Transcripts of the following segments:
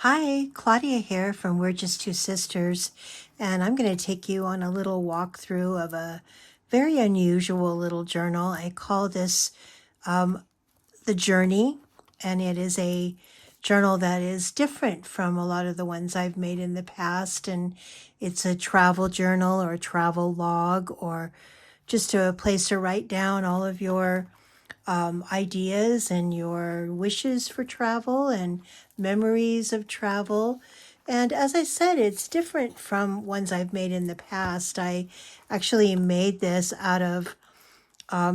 Hi, Claudia here from We're Just Two Sisters, and I'm going to take you on a little walkthrough of a very unusual little journal. I call this The Journey, and it is a journal that is different from a lot of the ones I've made in the past, and it's a travel journal or a travel log or just a place to write down all of your ideas and your wishes for travel and memories of travel. And as I said, it's different from ones I've made in the past. I actually made this out of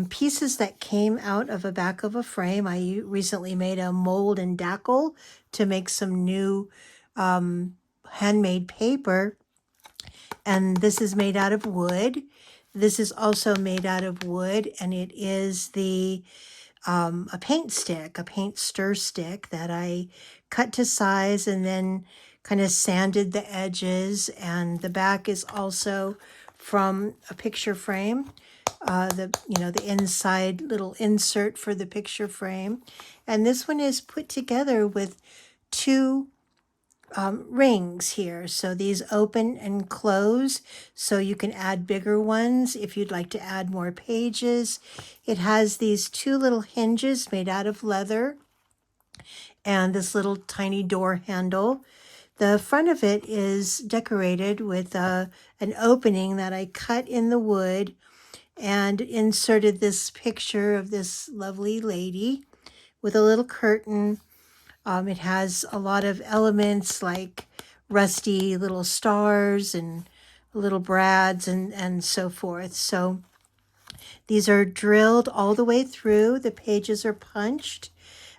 pieces that came out of the back of a frame. I recently made a mold and dackle to make some new handmade paper. And this is made out of wood. This is also made out of wood, and it is a paint stick, a paint stir stick that I cut to size and then kind of sanded the edges. And the back is also from a picture frame. The inside little insert for the picture frame. And this one is put together with two rings here. So these open and close, so you can add bigger ones if you'd like to add more pages. It has these two little hinges made out of leather and this little tiny door handle. The front of it is decorated with an opening that I cut in the wood and inserted this picture of this lovely lady with a little curtain. It has a lot of elements like rusty little stars and little brads and so forth. So these are drilled all the way through. The pages are punched.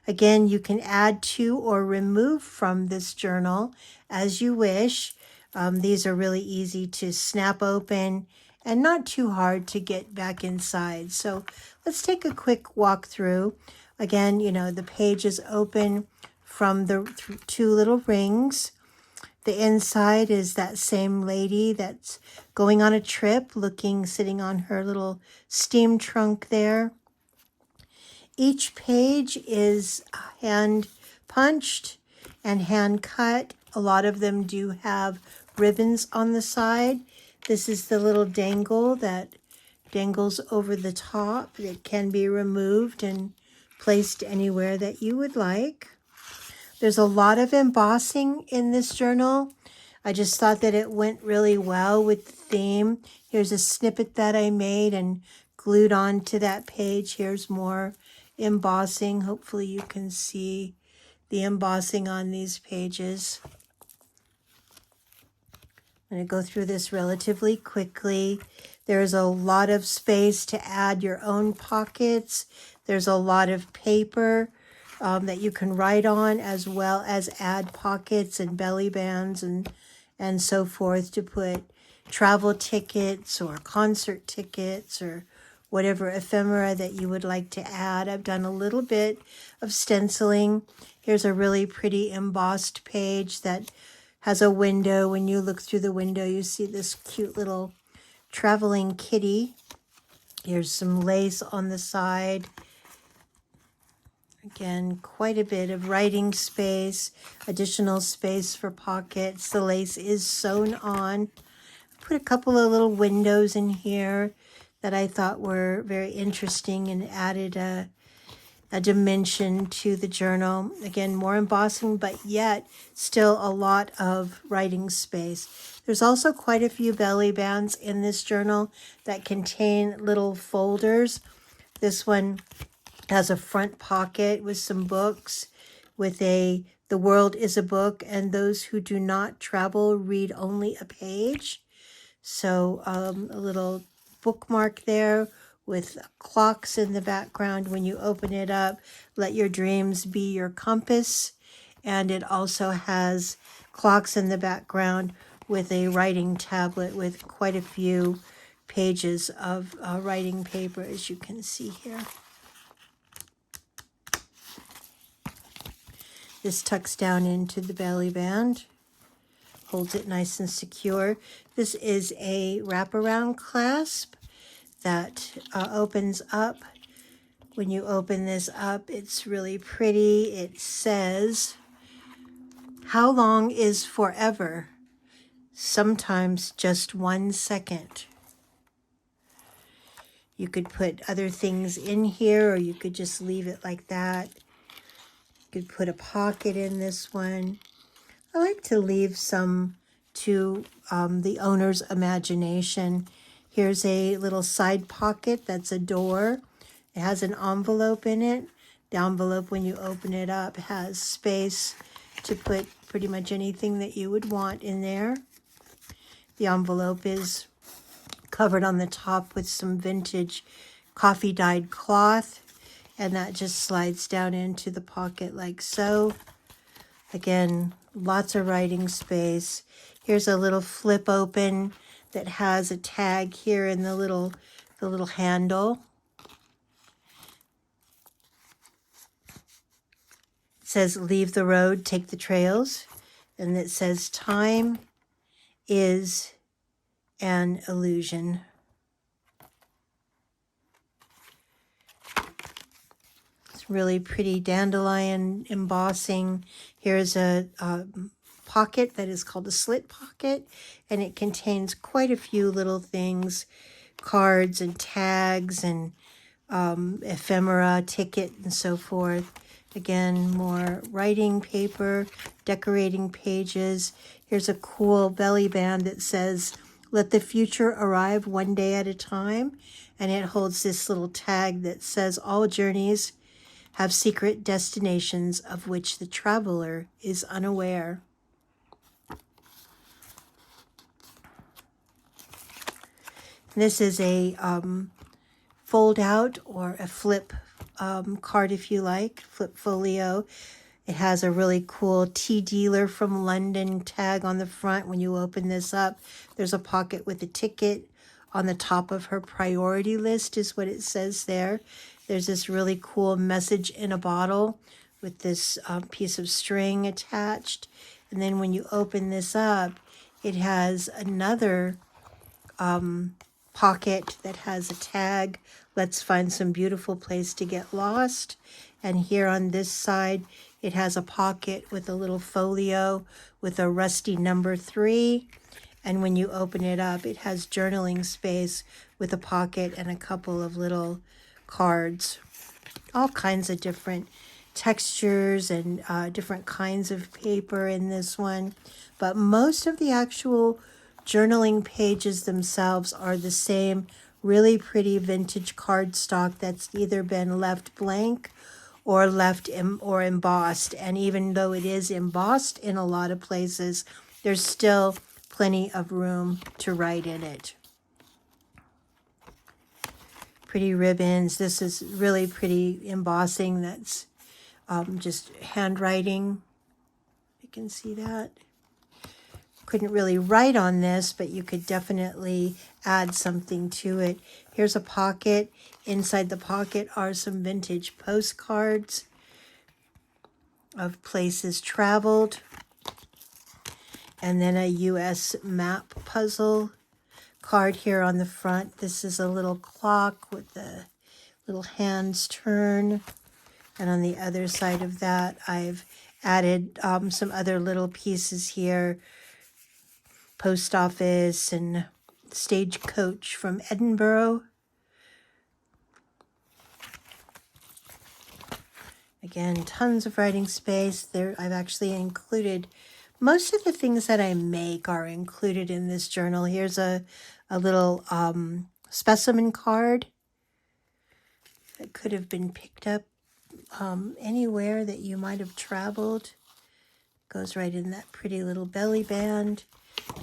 Again, you can add to or remove from this journal as you wish. These are really easy to snap open and not too hard to get back inside. So let's take a quick walk through. Again, the page is open from the two little rings. The inside is that same lady that's going on a trip, sitting on her little steam trunk there. Each page is hand punched and hand cut. A lot of them do have ribbons on the side. This is the little dangle that dangles over the top. It can be removed and placed anywhere that you would like. There's a lot of embossing in this journal. I just thought that it went really well with the theme. Here's a snippet that I made and glued onto that page. Here's more embossing. Hopefully you can see the embossing on these pages. I'm going to go through this relatively quickly. There's a lot of space to add your own pockets. There's a lot of paper that you can write on, as well as add pockets and belly bands and so forth to put travel tickets or concert tickets or whatever ephemera that you would like to add. I've done a little bit of stenciling. Here's a really pretty embossed page that has a window. When you look through the window, you see this cute little traveling kitty. Here's some lace on the side. Again, quite a bit of writing space, additional space for pockets. The lace is sewn on. Put a couple of little windows in here that I thought were very interesting and added a dimension to the journal. Again, more embossing, but yet still a lot of writing space. There's also quite a few belly bands in this journal that contain little folders. This one has a front pocket with some books with "The world is a book, and those who do not travel read only a page." So a little bookmark there with clocks in the background. When you open it up, let your dreams be your compass. And it also has clocks in the background with a writing tablet with quite a few pages of writing paper, as you can see here. This tucks down into the belly band, holds it nice and secure. This is a wraparound clasp that opens up. When you open this up, it's really pretty. It says, How long is forever? Sometimes just 1 second. You could put other things in here, or you could just leave it like that. You could put a pocket in this one. I like to leave some to the owner's imagination. Here's a little side pocket that's a door. It has an envelope in it. The envelope, when you open it up, has space to put pretty much anything that you would want in there. The envelope is covered on the top with some vintage coffee dyed cloth, and that just slides down into the pocket like so. Again, lots of writing space. Here's a little flip open that has a tag here in the little handle. It says, leave the road, take the trails. And it says, time is an illusion. It's really pretty dandelion embossing. Here's a pocket that is called a slit pocket, and it contains quite a few little things, cards and tags and ephemera, ticket, and so forth. Again, more writing paper, decorating pages. Here's a cool belly band that says, let the future arrive one day at a time. And it holds this little tag that says, all journeys have secret destinations of which the traveler is unaware. This is a fold out or a flip card, if you like, flip folio. It has a really cool tea dealer from London tag on the front. When you open this up, there's a pocket with a ticket on the top of her priority list is what it says there. There's this really cool message in a bottle with this piece of string attached. And then when you open this up, it has another pocket that has a tag. Let's find some beautiful place to get lost. And here on this side, it has a pocket with a little folio with a rusty number 3. And when you open it up, it has journaling space with a pocket and a couple of little cards. All kinds of different textures and different kinds of paper in this one. But most of the actual journaling pages themselves are the same really pretty vintage cardstock that's either been left blank or left or embossed. And even though it is embossed in a lot of places, there's still plenty of room to write in it. Pretty ribbons. This is really pretty embossing. That's just handwriting. You can see that. Couldn't really write on this, but you could definitely add something to it. Here's a pocket. Inside the pocket are some vintage postcards of places traveled. And then a U.S. map puzzle card here on the front. This is a little clock with the little hands turn. And on the other side of that, I've added some other little pieces here. Post office and stagecoach from Edinburgh. Again, tons of writing space. There, I've actually included most of the things that I make are included in this journal. Here's a little specimen card that could have been picked up anywhere that you might have traveled. Goes right in that pretty little belly band.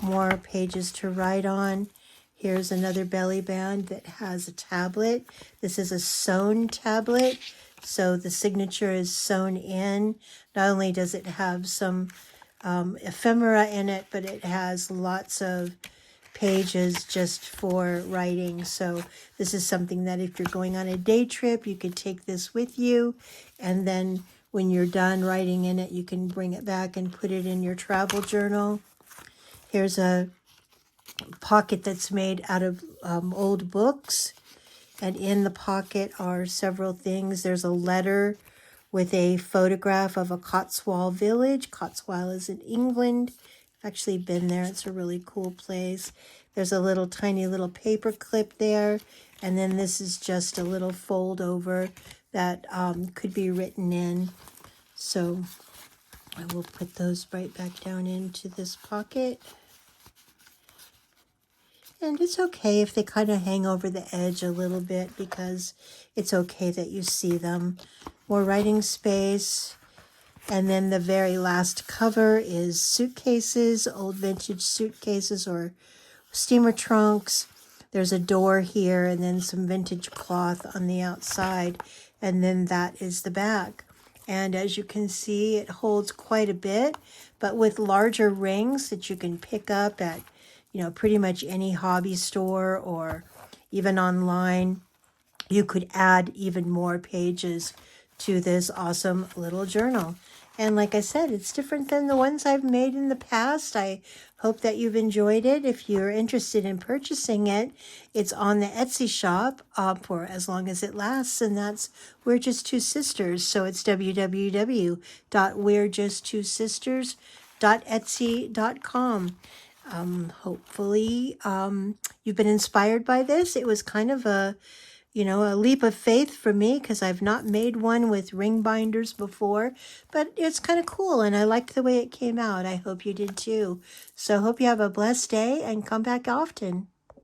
More pages to write on. Here's another belly band that has a tablet. This is a sewn tablet, so the signature is sewn in. Not only does it have some ephemera in it, but it has lots of pages just for writing. So this is something that if you're going on a day trip, you could take this with you, and then when you're done writing in it, you can bring it back and put it in your travel journal. Here's a pocket that's made out of old books. And in the pocket are several things. There's a letter with a photograph of a Cotswold village. Cotswold is in England. I've actually been there. It's a really cool place. There's a little tiny little paper clip there. And then this is just a little fold over that could be written in. So I will put those right back down into this pocket. And it's okay if they kind of hang over the edge a little bit, because it's okay that you see them. More writing space. And then the very last cover is suitcases, old vintage suitcases or steamer trunks. There's a door here and then some vintage cloth on the outside. And then that is the back. And as you can see, it holds quite a bit, but with larger rings that you can pick up at, pretty much any hobby store or even online. You could add even more pages to this awesome little journal. And like I said, it's different than the ones I've made in the past. I hope that you've enjoyed it. If you're interested in purchasing it, it's on the Etsy shop for as long as it lasts, and that's We're Just Two Sisters. So it's www.we'rejusttwosisters.etsy.com. Hopefully you've been inspired by this. It was kind of a leap of faith for me, because I've not made one with ring binders before, but it's kind of cool and I liked the way it came out. I hope you did too. So hope you have a blessed day and come back often.